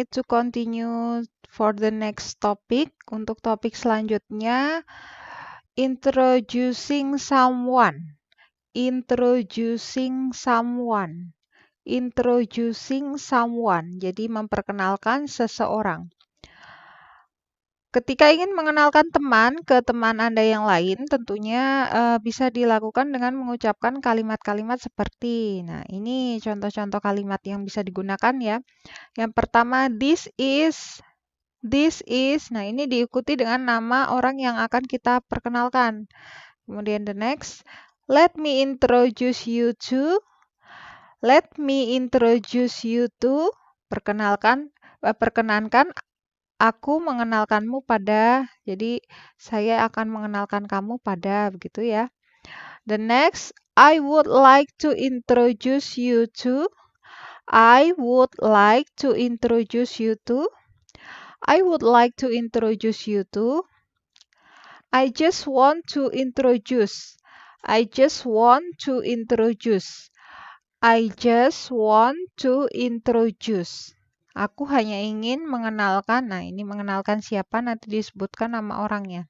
need to continue for the next topic. Untuk topik selanjutnya, introducing someone. Introducing someone. Introducing someone. Jadi memperkenalkan seseorang. Ketika ingin mengenalkan teman ke teman Anda yang lain, tentunya bisa dilakukan dengan mengucapkan kalimat-kalimat seperti, nah ini contoh-contoh kalimat yang bisa digunakan ya. Yang pertama, this is, nah ini diikuti dengan nama orang yang akan kita perkenalkan. Kemudian the next, let me introduce you to, let me introduce you to, perkenankan aku mengenalkanmu pada, jadi saya akan mengenalkan kamu pada, begitu ya. The next, I would like to introduce you to, I would like to introduce you to, I would like to introduce you to, I just want to introduce, I just want to introduce, I just want to introduce. Aku hanya ingin mengenalkan, nah ini mengenalkan siapa nanti disebutkan nama orangnya.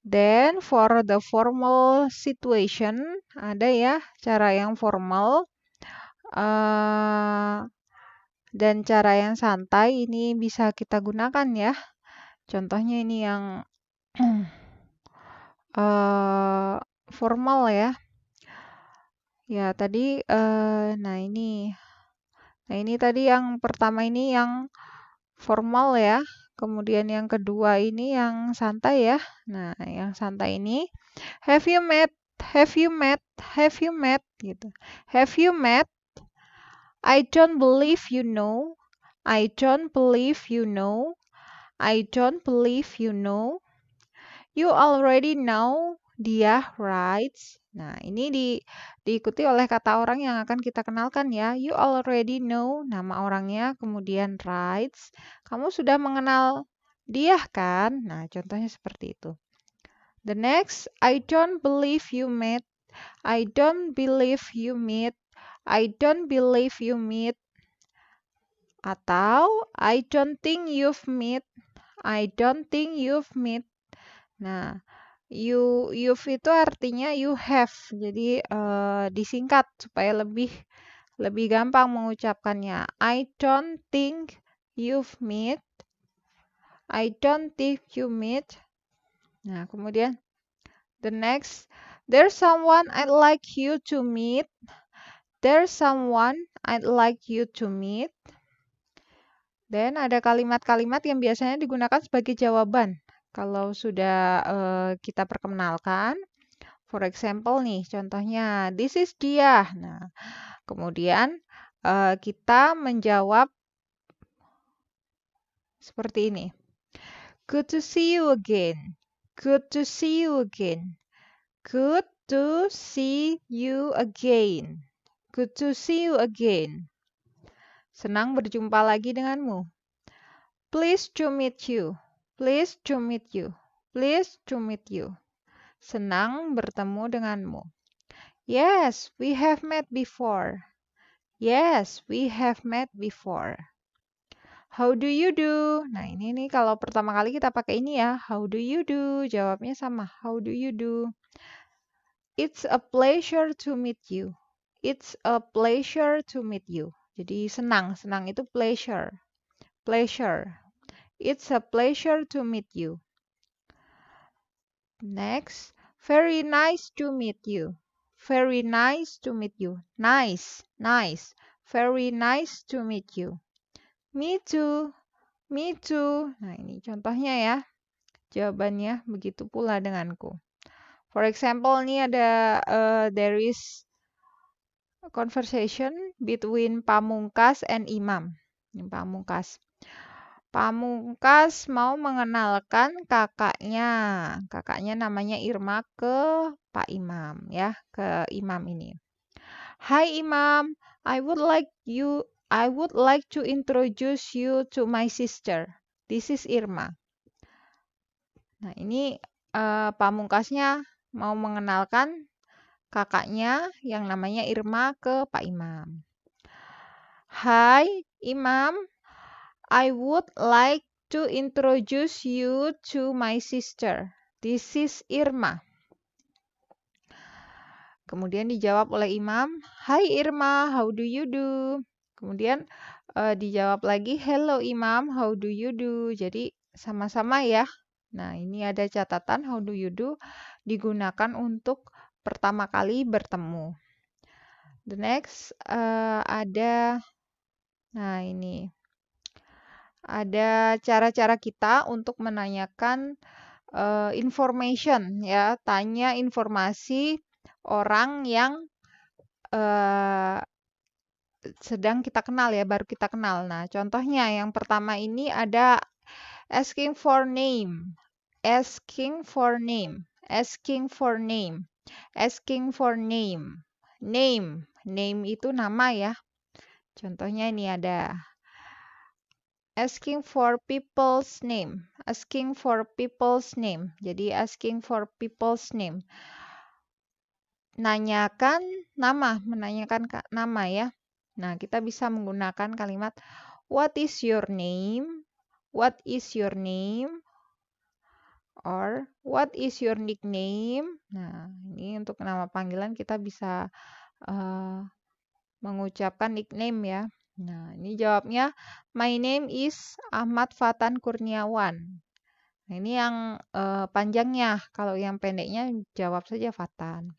Then for the formal situation, ada ya cara yang formal dan cara yang santai ini bisa kita gunakan ya. Contohnya ini yang formal ya. Ya tadi, nah ini tadi yang pertama ini yang formal ya. Kemudian yang kedua ini yang santai ya. Nah, yang santai ini have you met? Have you met? Have you met? Gitu. Have you met? I don't believe you know. I don't believe you know. I don't believe you know. You already know dia, right? Nah, ini diikuti oleh kata orang yang akan kita kenalkan ya. You already know nama orangnya, kemudian right. Kamu sudah mengenal dia kan? Nah, contohnya seperti itu. The next, I don't believe you met. I don't believe you meet. I don't believe you meet. Atau I don't think you've met. I don't think you've met. Nah, you've itu artinya you have. Jadi disingkat supaya lebih gampang mengucapkannya. I don't think you've met. I don't think you met. Nah, kemudian the next, there's someone I'd like you to meet. There's someone I'd like you to meet. Dan ada kalimat-kalimat yang biasanya digunakan sebagai jawaban. Kalau sudah kita perkenalkan, for example nih, contohnya, this is dia. Nah, kemudian kita menjawab seperti ini. Good to see you again. Good to see you again. Good to see you again. Good to see you again. Senang berjumpa lagi denganmu. Pleased to meet you. Pleased to meet you. Pleased to meet you. Senang bertemu denganmu. Yes, we have met before. Yes, we have met before. How do you do? Nah, ini nih kalau pertama kali kita pakai ini ya. How do you do? Jawabnya sama. How do you do? It's a pleasure to meet you. It's a pleasure to meet you. Jadi senang. Senang itu pleasure. Pleasure. It's a pleasure to meet you. Next, very nice to meet you. Very nice to meet you. Nice, nice. Very nice to meet you. Me too. Me too. Nah, ini contohnya ya. Jawabannya begitu pula denganku. For example, ini ada there is a conversation between Pamungkas and Imam. Ini Pamungkas. Pamungkas mau mengenalkan kakaknya. Kakaknya namanya Irma ke Pak Imam ya, ke Imam ini. Hi Imam, I would like to introduce you to my sister. This is Irma. Nah, ini Pamungkasnya mau mengenalkan kakaknya yang namanya Irma ke Pak Imam. Hi Imam, I would like to introduce you to my sister. This is Irma. Kemudian dijawab oleh Imam, Hai Irma, how do you do? Kemudian dijawab lagi, Hello Imam, how do you do? Jadi sama-sama ya. Nah, ini ada catatan how do you do digunakan untuk pertama kali bertemu. The next ada, nah ini. Ada cara-cara kita untuk menanyakan information ya, tanya informasi orang yang sedang kita kenal ya, baru kita kenal. Nah, contohnya yang pertama ini ada asking for name, asking for name, asking for name, asking for name, name, name itu nama ya. Contohnya ini ada asking for people's name, asking for people's name. Jadi asking for people's name. Nanyakan nama, menanyakan nama ya. Nah, kita bisa menggunakan kalimat what is your name? What is your name? Or what is your nickname? Nah, ini untuk nama panggilan kita bisa mengucapkan nickname ya. Nah, ini jawabnya my name is Ahmad Fatan Kurniawan. Nah, ini yang panjangnya. Kalau yang pendeknya jawab saja Fatan.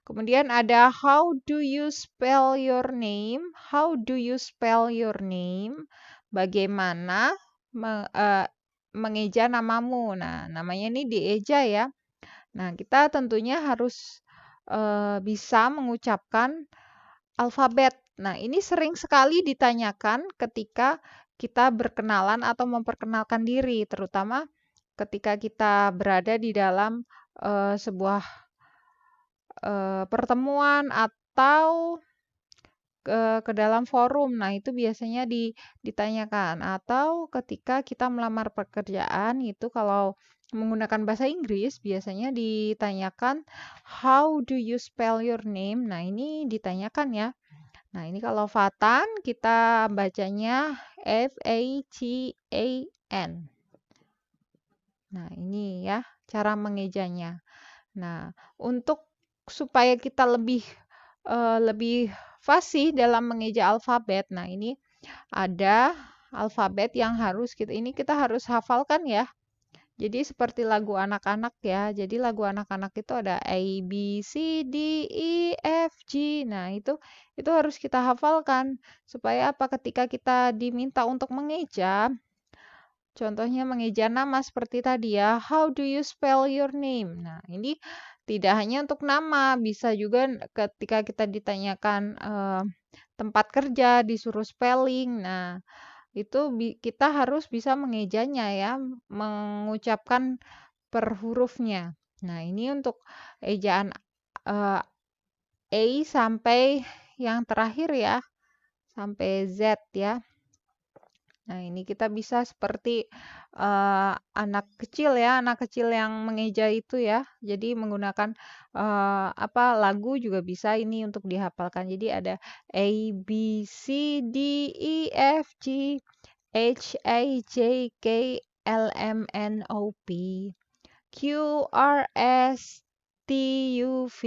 Kemudian ada how do you spell your name? How do you spell your name? Bagaimana mengeja namamu? Nah, namanya ini dieja ya. Nah, kita tentunya harus bisa mengucapkan alfabet. Nah, ini sering sekali ditanyakan ketika kita berkenalan atau memperkenalkan diri, terutama ketika kita berada di dalam sebuah pertemuan atau ke dalam forum. Nah, itu biasanya ditanyakan. Atau ketika kita melamar pekerjaan, itu kalau menggunakan bahasa Inggris, biasanya ditanyakan, how do you spell your name? Nah, ini ditanyakan ya. Nah, ini kalau Fatan, kita bacanya F-A-T-A-N. Nah, ini ya, cara mengejanya. Nah, untuk supaya kita lebih fasih dalam mengeja alfabet. Nah, ini ada alfabet yang harus kita harus hafalkan ya. Jadi seperti lagu anak-anak ya. Jadi lagu anak-anak itu ada A, B, C, D, E, F, G. Nah, itu harus kita hafalkan supaya apa ketika kita diminta untuk mengeja, contohnya mengeja nama seperti tadi ya, how do you spell your name? Nah, ini tidak hanya untuk nama, bisa juga ketika kita ditanyakan tempat kerja, disuruh spelling. Nah, itu kita harus bisa mengejanya ya, mengucapkan per hurufnya. Nah, ini untuk ejaan A sampai yang terakhir ya, sampai Z ya. Nah, ini kita bisa seperti anak kecil ya, anak kecil yang mengeja itu ya. Jadi menggunakan lagu juga bisa ini untuk dihafalkan. Jadi ada A, B, C, D, E, F, G, H, I, J, K, L, M, N, O, P, Q, R, S, T, U, V,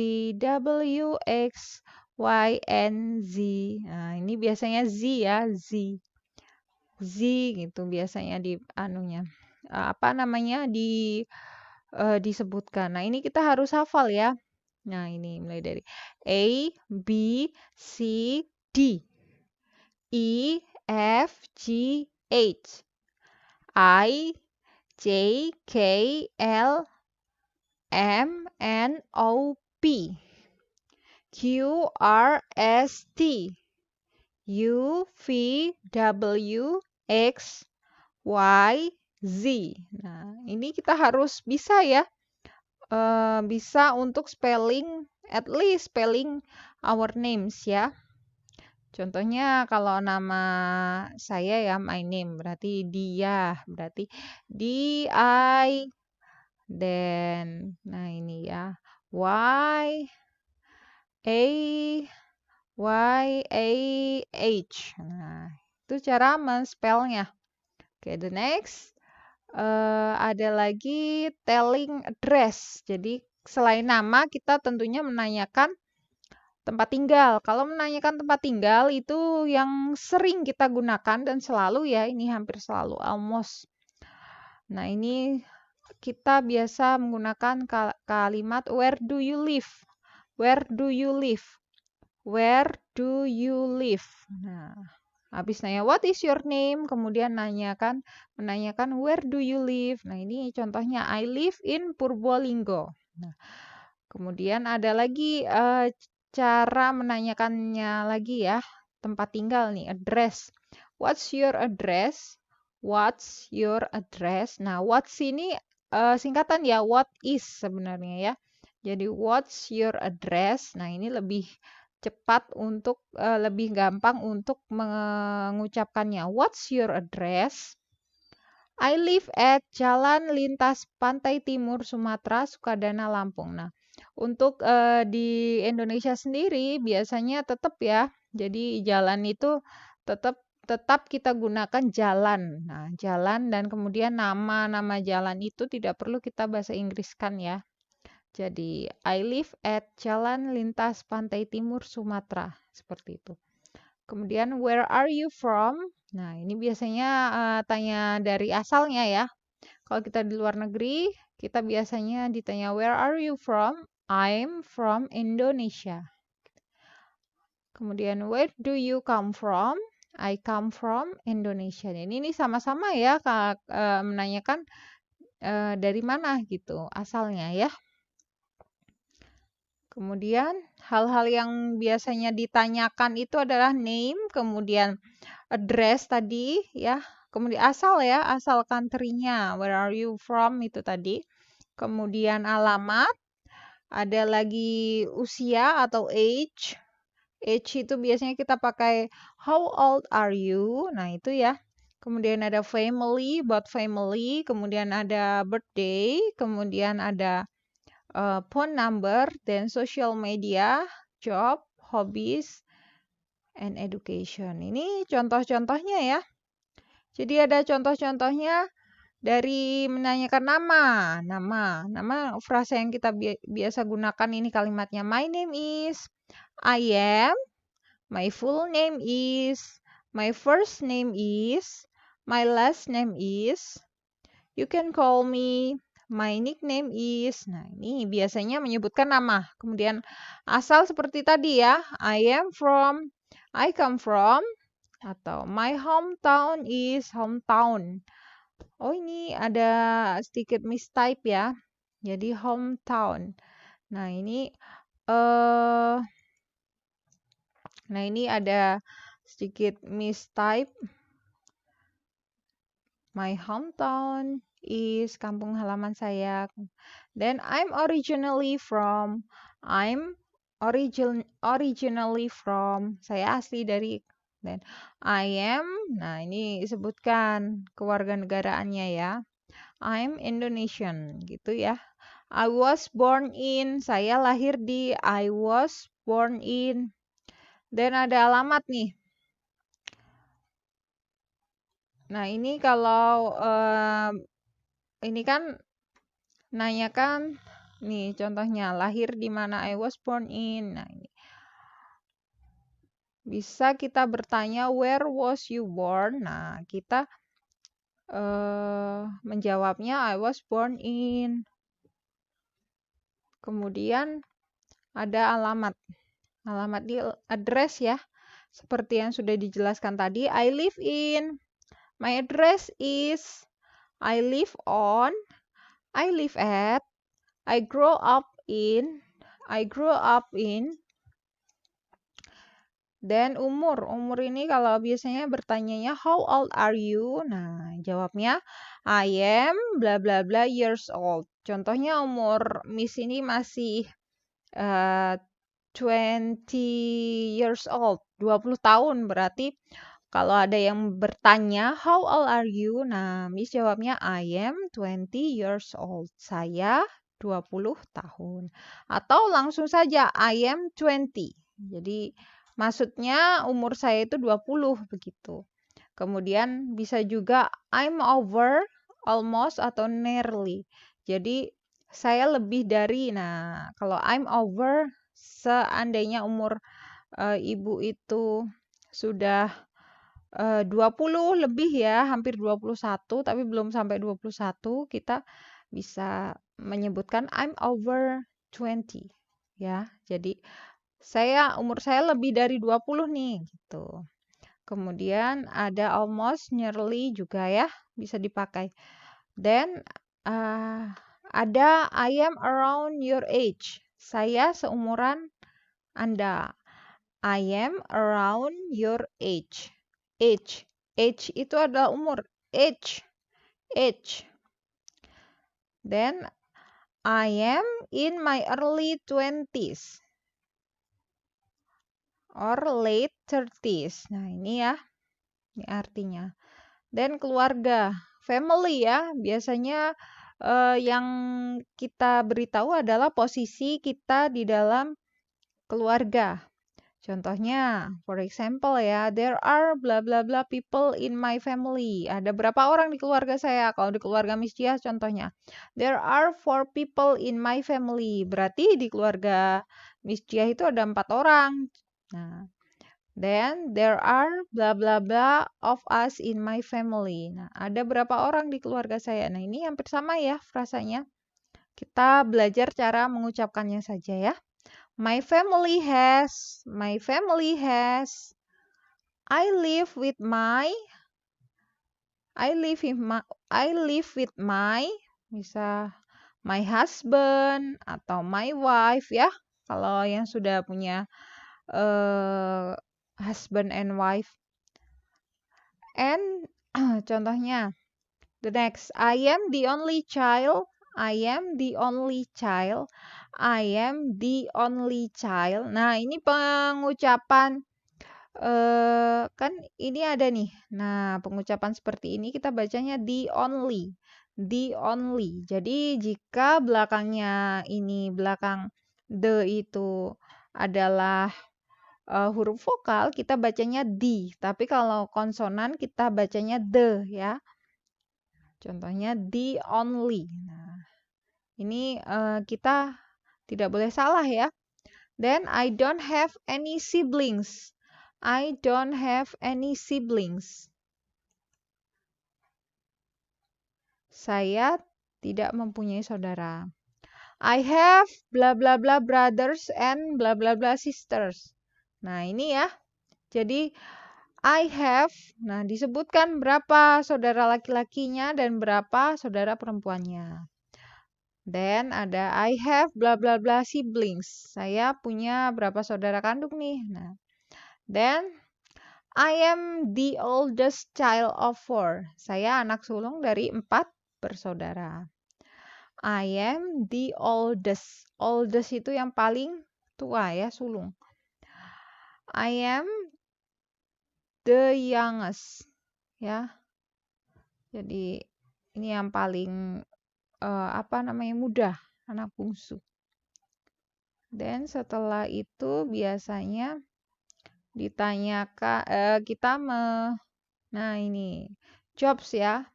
W, X, Y, N, Z. Nah, ini biasanya Z ya, Z. Z gitu biasanya di anunya. Disebutkan. Nah, ini kita harus hafal ya. Nah, ini mulai dari A, B, C, D, E, F, G, H, I, J, K, L, M, N, O, P, Q, R, S, T, U, V, W, X, Y, Z. Nah, ini kita harus bisa ya. Bisa untuk spelling, at least spelling our names ya. Contohnya kalau nama saya ya, my name, berarti dia, berarti D-I, then, nah ini ya, Y, A, Y, A, H. Nah, itu Itu cara men-spellnya. Oke, the next. Ada lagi telling address. Jadi selain nama, kita tentunya menanyakan tempat tinggal. Kalau menanyakan tempat tinggal itu yang sering kita gunakan dan selalu ya, ini hampir selalu, almost. Nah, ini kita biasa menggunakan kalimat where do you live? Where do you live? Where do you live? Nah, habis nanya what is your name, kemudian menanyakan where do you live. Nah, ini contohnya I live in Purbolinggo. Nah, kemudian ada lagi cara menanyakannya lagi ya, tempat tinggal nih, address. What's your address? What's your address? Nah, what's ini singkatan ya, what is sebenarnya ya. Jadi what's your address? Nah, ini lebih cepat untuk lebih gampang untuk mengucapkannya. What's your address? I live at Jalan Lintas Pantai Timur Sumatera, Sukadana, Lampung. Nah, untuk di Indonesia sendiri biasanya tetap ya. Jadi jalan itu tetap kita gunakan jalan. Nah, jalan dan kemudian nama jalan itu tidak perlu kita bahasa Inggriskan ya. Jadi, I live at Jalan Lintas Pantai Timur Sumatera. Seperti itu. Kemudian, where are you from? Nah, ini biasanya tanya dari asalnya ya. Kalau kita di luar negeri, kita biasanya ditanya, where are you from? I'm from Indonesia. Kemudian, where do you come from? I come from Indonesia. Ini sama-sama ya, menanyakan dari mana gitu asalnya ya. Kemudian hal-hal yang biasanya ditanyakan itu adalah name, kemudian address tadi ya, kemudian asal ya, asal country-nya, where are you from itu tadi. Kemudian alamat, ada lagi usia atau age. Age itu biasanya kita pakai how old are you? Nah, itu ya. Kemudian ada family, about family, kemudian ada birthday, kemudian ada phone number, then social media, job, hobbies, and education. Ini contoh-contohnya ya. Jadi ada contoh-contohnya dari menanyakan nama frasa yang kita biasa gunakan ini kalimatnya my name is, I am, my full name is, my first name is, my last name is, you can call me, my nickname is. Nah, ini biasanya menyebutkan nama. Kemudian asal seperti tadi ya. I am from, I come from, atau my hometown is hometown. Oh, ini ada sedikit mistype ya. Jadi hometown. Nah, ini ada sedikit mistype. My hometown is kampung halaman saya. Then I'm originally from. Saya asli dari. Then I am. Nah, ini disebutkan kewarganegaraannya ya. I'm Indonesian gitu ya. I was born in. Saya lahir di. I was born in. Then ada alamat nih. Nah, ini kalau ini kan nanyakan nih contohnya lahir di mana, I was born in. Nah, ini bisa kita bertanya where was you born? Nah, kita menjawabnya I was born in. Kemudian ada alamat. Alamat di address ya. Seperti yang sudah dijelaskan tadi, I live in. My address is, I live on, I live at, I grow up in, dan umur ini kalau biasanya bertanyanya how old are you? Nah, jawabnya I am bla bla bla years old. Contohnya umur Miss ini masih 20 years old, 20 tahun berarti kalau ada yang bertanya, how old are you? Nah, Miss jawabnya, I am 20 years old. Saya 20 tahun. Atau langsung saja, I am 20. Jadi, maksudnya umur saya itu 20, begitu. Kemudian bisa juga I'm over, almost, atau nearly. Jadi saya lebih dari. Nah, kalau I'm over, seandainya umur ibu itu sudah 20 lebih ya, hampir 21, tapi belum sampai 21, kita bisa menyebutkan I'm over 20 ya. Jadi umur saya lebih dari 20 nih gitu. Kemudian ada almost, nearly juga ya, bisa dipakai. Then ada I am around your age. Saya seumuran Anda. I am around your age. Age. Age itu adalah umur. Age. Age. Then I am in my early 20s or late 30s. Nah, ini ya. Ini artinya. Dan keluarga, family ya. Biasanya yang kita beritahu adalah posisi kita di dalam keluarga. Contohnya, for example ya, there are bla bla bla people in my family. Ada berapa orang di keluarga saya? Kalau di keluarga Miss Dia contohnya, there are 4 people in my family. Berarti di keluarga Miss Dia itu ada 4 orang. Nah, then there are bla bla bla of us in my family. Nah, ada berapa orang di keluarga saya? Nah, ini hampir sama ya frasanya. Kita belajar cara mengucapkannya saja ya. My family has, I live with my, bisa my husband atau my wife ya. Kalau yang sudah punya husband and wife. And contohnya, the next, I am the only child. I am the only child. I am the only child. Nah, ini pengucapan kan ini ada nih. Nah, pengucapan seperti ini kita bacanya the only. The only. Jadi jika belakangnya ini belakang the itu adalah huruf vokal, kita bacanya the. Tapi kalau konsonan kita bacanya the ya. Contohnya the only. Nah, ini kita tidak boleh salah ya. Then I don't have any siblings. I don't have any siblings. Saya tidak mempunyai saudara. I have bla bla bla brothers and bla bla bla sisters. Nah, ini ya. Jadi I have, nah disebutkan berapa saudara laki-lakinya dan berapa saudara perempuannya. Then ada I have bla bla bla siblings. Saya punya berapa saudara kandung nih. Nah, then I am the oldest child of 4. Saya anak sulung dari 4 bersaudara. I am the oldest. Oldest itu yang paling tua ya, sulung. I am the youngest. Ya. Jadi ini yang paling mudah, anak bungsu. Dan setelah itu biasanya ditanyakan nah ini jobs ya.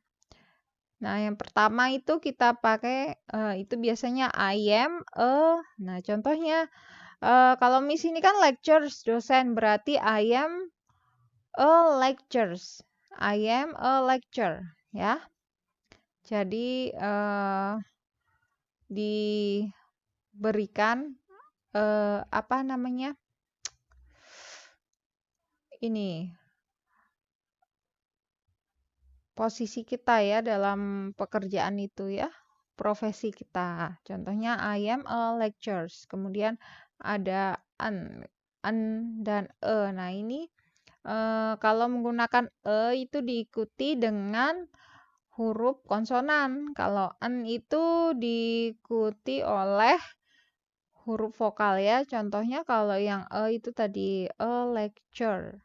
Nah, yang pertama itu kita pakai itu biasanya I am a. Nah, contohnya kalau Miss ini kan lectures, dosen, berarti I am a lectures. I am a lecturer ya. Jadi diberikan ini posisi kita ya dalam pekerjaan itu ya, profesi kita. Contohnya I am a lecturer. Kemudian ada an dan e. Nah, ini kalau menggunakan e itu diikuti dengan huruf konsonan. Kalau an itu diikuti oleh huruf vokal ya. Contohnya kalau yang e itu tadi a lecture.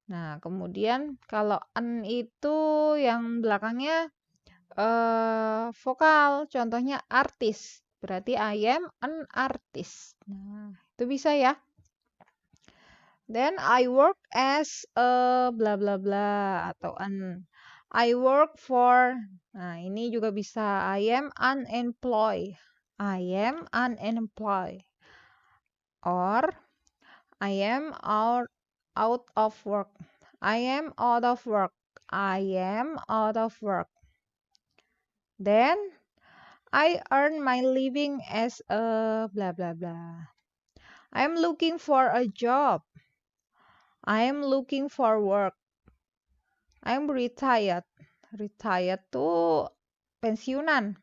Nah, kemudian kalau an itu yang belakangnya vokal. Contohnya artis. Berarti I am an artist. Nah, itu bisa ya. Then I work as a bla bla bla atau I work for. Nah, ini juga bisa. I am unemployed. I am unemployed. Or I am out of work. I am out of work. I am out of work. Then I earn my living as a blah blah blah. I am looking for a job. I am looking for work. I am retired. Retired tuh pensiunan.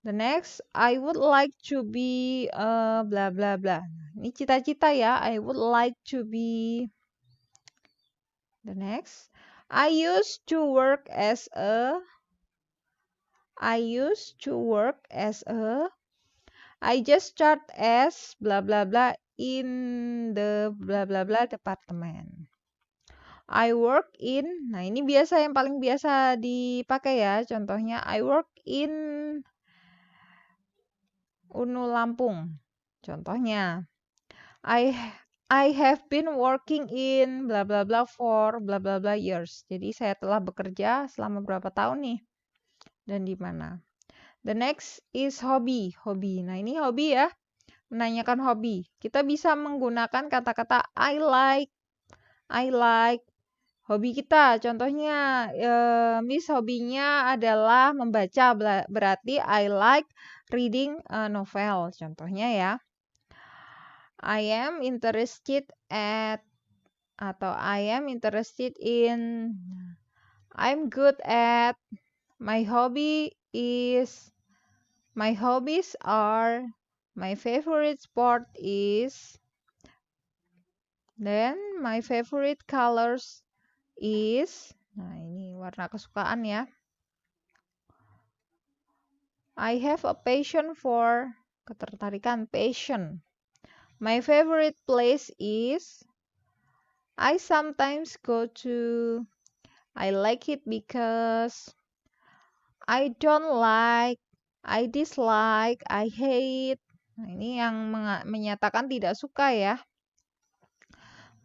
The next, I would like to be blah blah blah. Ini cita-cita ya. I would like to be. The next, I used to work as a. I used to work as a. I just start as blah blah blah in the blah blah blah department. I work in. Nah, ini biasa yang paling biasa dipakai ya. Contohnya I work in UNU Lampung. Contohnya I have been working in blah blah blah for blah blah blah years. Jadi saya telah bekerja selama berapa tahun nih dan di mana. The next is hobby. Hobi. Nah, ini hobi ya. Menanyakan hobi. Kita bisa menggunakan kata-kata I like. Hobi kita. Contohnya, Miss hobinya adalah membaca. Berarti I like reading a novel. Contohnya ya. I am interested at atau I am interested in. I'm good at. My hobbies are, my favorite sport is, then my favorite colors is, nah ini warna kesukaan ya. I have a passion for, ketertarikan, passion. My favorite place is, I sometimes go to, I like it because, I don't like, I dislike, I hate. Nah, ini yang menyatakan tidak suka ya.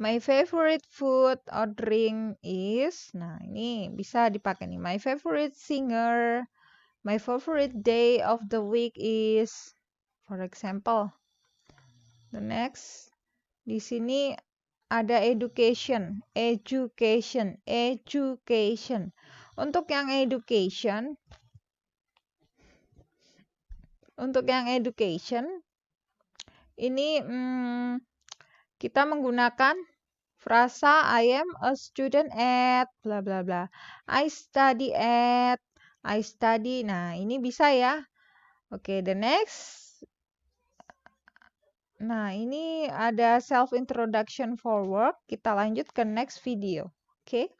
My favorite food or drink is, nah ini bisa dipakai nih. My favorite singer, my favorite day of the week is, for example. The next, di sini ada education. Untuk yang education, ini kita menggunakan frasa I am a student at bla bla bla. I study at, I study. Nah, ini bisa ya. Oke, the next. Nah, ini ada self introduction for work. Kita lanjut ke next video. Oke.